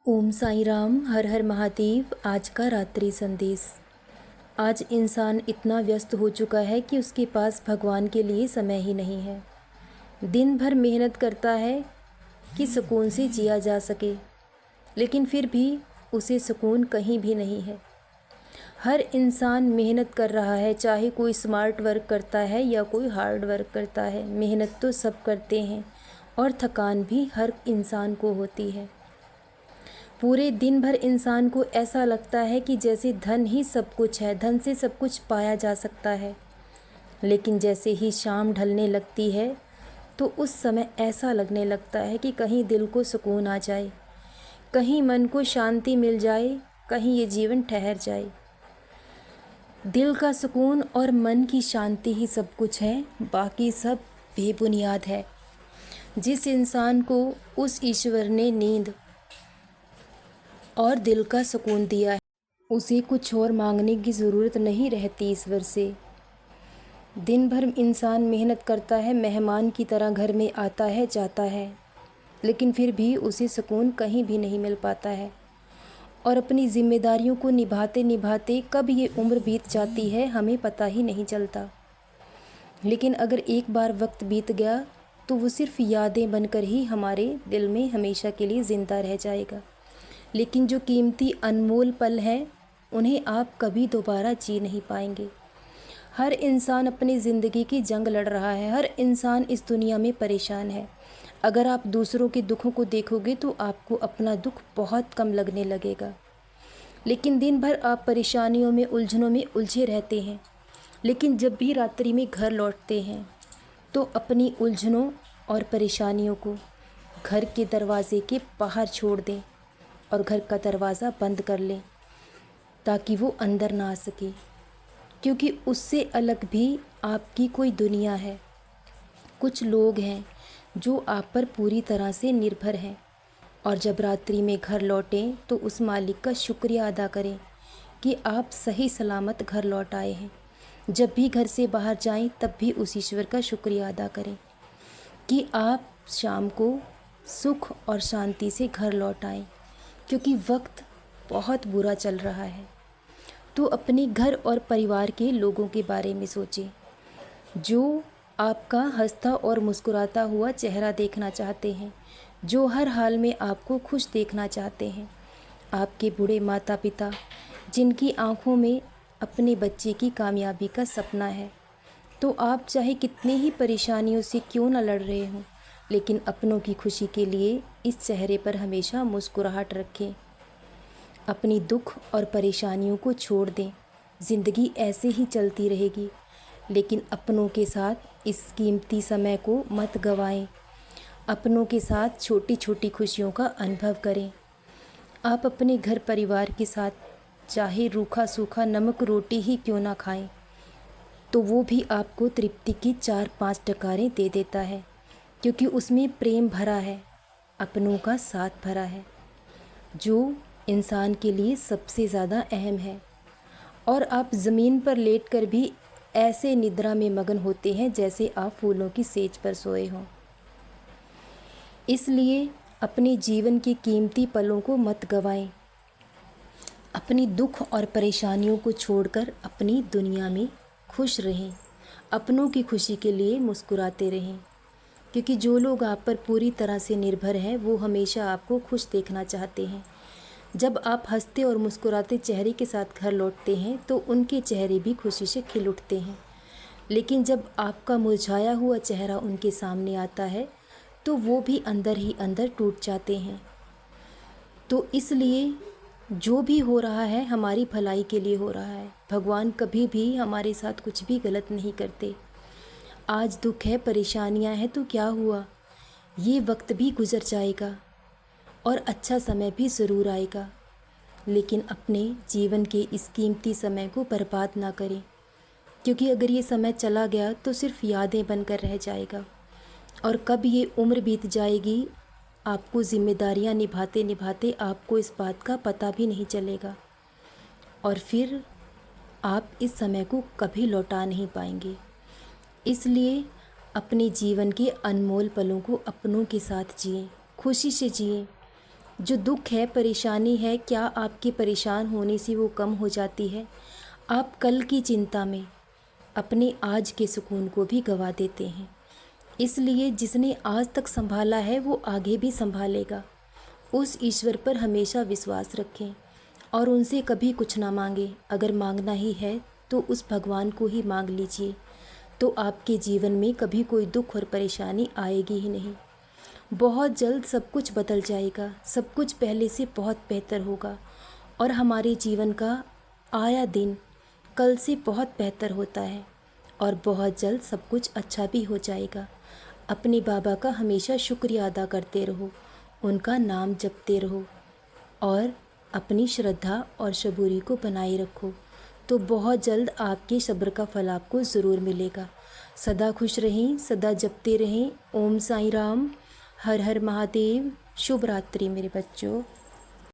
ओम साईं राम। हर हर महादेव। आज का रात्रि संदेश। आज इंसान इतना व्यस्त हो चुका है कि उसके पास भगवान के लिए समय ही नहीं है। दिन भर मेहनत करता है कि सुकून से जिया जा सके, लेकिन फिर भी उसे सुकून कहीं भी नहीं है। हर इंसान मेहनत कर रहा है, चाहे कोई स्मार्ट वर्क करता है या कोई हार्ड वर्क करता है। मेहनत तो सब करते हैं और थकान भी हर इंसान को होती है। पूरे दिन भर इंसान को ऐसा लगता है कि जैसे धन ही सब कुछ है, धन से सब कुछ पाया जा सकता है। लेकिन जैसे ही शाम ढलने लगती है तो उस समय ऐसा लगने लगता है कि कहीं दिल को सुकून आ जाए, कहीं मन को शांति मिल जाए, कहीं ये जीवन ठहर जाए। दिल का सुकून और मन की शांति ही सब कुछ है, बाकी सब बेबुनियाद है। जिस इंसान को उस ईश्वर ने नींद और दिल का सुकून दिया है, उसे कुछ और मांगने की ज़रूरत नहीं रहती ईश्वर से। दिन भर इंसान मेहनत करता है, मेहमान की तरह घर में आता है जाता है, लेकिन फिर भी उसे सुकून कहीं भी नहीं मिल पाता है। और अपनी जिम्मेदारियों को निभाते निभाते कब ये उम्र बीत जाती है हमें पता ही नहीं चलता। लेकिन अगर एक बार वक्त बीत गया तो वो सिर्फ यादें बनकर ही हमारे दिल में हमेशा के लिए ज़िंदा रह जाएगा। लेकिन जो कीमती अनमोल पल हैं उन्हें आप कभी दोबारा जी नहीं पाएंगे। हर इंसान अपनी ज़िंदगी की जंग लड़ रहा है, हर इंसान इस दुनिया में परेशान है। अगर आप दूसरों के दुखों को देखोगे तो आपको अपना दुख बहुत कम लगने लगेगा। लेकिन दिन भर आप परेशानियों में, उलझनों में उलझे रहते हैं। लेकिन जब भी रात्रि में घर लौटते हैं तो अपनी उलझनों और परेशानियों को घर के दरवाजे के बाहर छोड़ दें और घर का दरवाज़ा बंद कर लें ताकि वो अंदर ना आ सके, क्योंकि उससे अलग भी आपकी कोई दुनिया है। कुछ लोग हैं जो आप पर पूरी तरह से निर्भर हैं, और जब रात्रि में घर लौटें तो उस मालिक का शुक्रिया अदा करें कि आप सही सलामत घर लौट आए हैं। जब भी घर से बाहर जाएं तब भी उस ईश्वर का शुक्रिया अदा करें कि आप शाम को सुख और शांति से घर लौट आएं, क्योंकि वक्त बहुत बुरा चल रहा है। तो अपने घर और परिवार के लोगों के बारे में सोचें जो आपका हंसता और मुस्कुराता हुआ चेहरा देखना चाहते हैं, जो हर हाल में आपको खुश देखना चाहते हैं। आपके बूढ़े माता पिता जिनकी आंखों में अपने बच्चे की कामयाबी का सपना है। तो आप चाहे कितनी ही परेशानियों से क्यों न लड़ रहे हों, लेकिन अपनों की खुशी के लिए इस चेहरे पर हमेशा मुस्कुराहट रखें। अपनी दुख और परेशानियों को छोड़ दें। ज़िंदगी ऐसे ही चलती रहेगी, लेकिन अपनों के साथ इस कीमती समय को मत गंवाएं। अपनों के साथ छोटी छोटी खुशियों का अनुभव करें। आप अपने घर परिवार के साथ चाहे रूखा सूखा नमक रोटी ही क्यों ना खाएं, तो वो भी आपको तृप्ति की 4-5 टकारें दे देता है, क्योंकि उसमें प्रेम भरा है, अपनों का साथ भरा है, जो इंसान के लिए सबसे ज़्यादा अहम है। और आप ज़मीन पर लेटकर भी ऐसे निद्रा में मगन होते हैं जैसे आप फूलों की सेज पर सोए हों। इसलिए अपने जीवन के कीमती पलों को मत गंवाएं। अपनी दुख और परेशानियों को छोड़कर अपनी दुनिया में खुश रहें। अपनों की खुशी के लिए मुस्कुराते रहें, क्योंकि जो लोग आप पर पूरी तरह से निर्भर हैं वो हमेशा आपको खुश देखना चाहते हैं। जब आप हंसते और मुस्कुराते चेहरे के साथ घर लौटते हैं तो उनके चेहरे भी खुशी से खिल उठते हैं। लेकिन जब आपका मुरझाया हुआ चेहरा उनके सामने आता है तो वो भी अंदर ही अंदर टूट जाते हैं। तो इसलिए जो भी हो रहा है हमारी भलाई के लिए हो रहा है। भगवान कभी भी हमारे साथ कुछ भी गलत नहीं करते। आज दुख है, परेशानियां हैं तो क्या हुआ, ये वक्त भी गुजर जाएगा और अच्छा समय भी ज़रूर आएगा। लेकिन अपने जीवन के इस कीमती समय को बर्बाद ना करें, क्योंकि अगर ये समय चला गया तो सिर्फ यादें बनकर रह जाएगा। और कब ये उम्र बीत जाएगी आपको जिम्मेदारियां निभाते निभाते आपको इस बात का पता भी नहीं चलेगा, और फिर आप इस समय को कभी लौटा नहीं पाएंगे। इसलिए अपने जीवन के अनमोल पलों को अपनों के साथ जिएं, खुशी से जिएं। जो दुख है, परेशानी है, क्या आपके परेशान होने से वो कम हो जाती है? आप कल की चिंता में अपने आज के सुकून को भी गवा देते हैं। इसलिए जिसने आज तक संभाला है वो आगे भी संभालेगा। उस ईश्वर पर हमेशा विश्वास रखें और उनसे कभी कुछ ना मांगें। अगर मांगना ही है तो उस भगवान को ही मांग लीजिए, तो आपके जीवन में कभी कोई दुख और परेशानी आएगी ही नहीं। बहुत जल्द सब कुछ बदल जाएगा, सब कुछ पहले से बहुत बेहतर होगा और हमारे जीवन का आया दिन कल से बहुत बेहतर होता है और बहुत जल्द सब कुछ अच्छा भी हो जाएगा। अपने बाबा का हमेशा शुक्रिया अदा करते रहो, उनका नाम जपते रहो और अपनी श्रद्धा और सबूरी को बनाए रखो, तो बहुत जल्द आपके सब्र का फल आपको ज़रूर मिलेगा। सदा खुश रहें, सदा जपते रहें। ओम साईं राम, हर हर महादेव। शुभ रात्रि मेरे बच्चों।